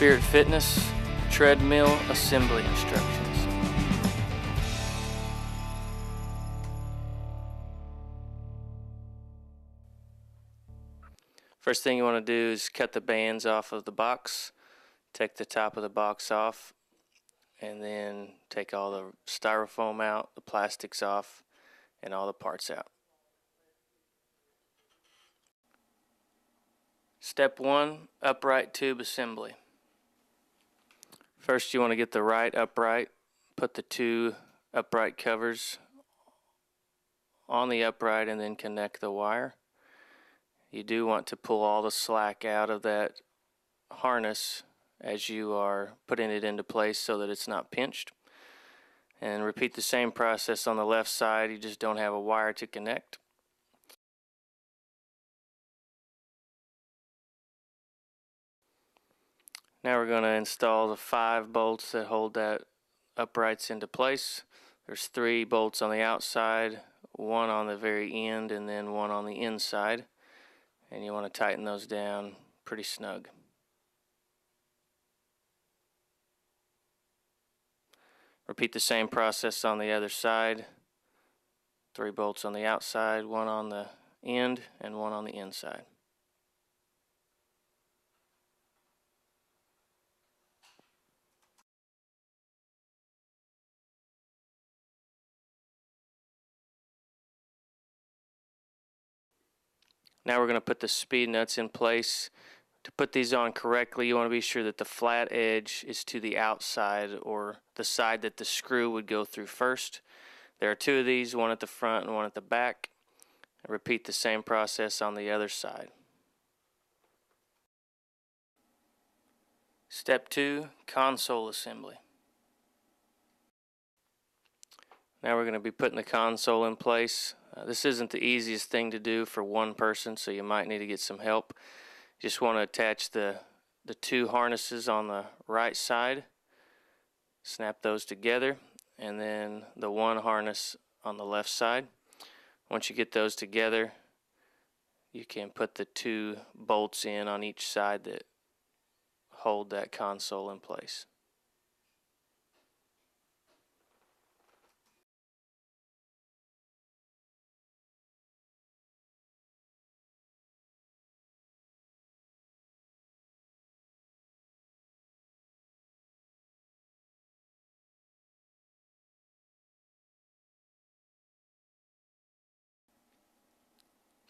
Spirit Fitness Treadmill Assembly Instructions. First thing you want to do is cut the bands off of the box. Take the top of the box off, and then take all the styrofoam out, the plastics off, and all the parts out. Step 1, upright tube assembly. First you want to get the right upright. Put the two upright covers on the upright and then connect the wire. You do want to pull all the slack out of that harness as you are putting it into place so that it's not pinched. And repeat the same process on the left side, you just don't have a wire to connect. Now we're going to install the 5 bolts that hold that uprights into place. There's 3 bolts on the outside, 1 on the very end, and then 1 on the inside. And you want to tighten those down pretty snug. Repeat the same process on the other side. 3 bolts on the outside, 1 on the end, and 1 on the inside. Now we're going to put the speed nuts in place. To put these on correctly, you want to be sure that the flat edge is to the outside, or the side that the screw would go through first. There are 2 of these, 1 at the front and 1 at the back. And repeat the same process on the other side. Step 2, console assembly. Now we're going to be putting the console in place. This isn't the easiest thing to do for one person, so you might need to get some help. Just want to attach the 2 harnesses on the right side, snap those together, and then the 1 harness on the left side. Once you get those together, you can put the 2 bolts in on each side that hold that console in place.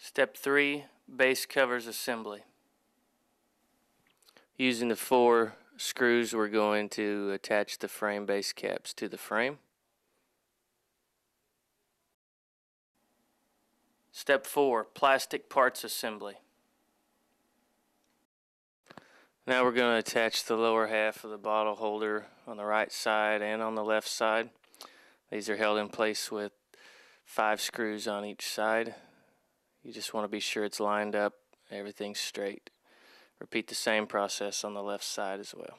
Step 3, base covers assembly. Using the 4 screws, we're going to attach the frame base caps to the frame. Step 4, plastic parts assembly. Now we're going to attach the lower half of the bottle holder on the right side and on the left side. These are held in place with 5 screws on each side. You just want to be sure it's lined up, everything's straight. Repeat the same process on the left side as well.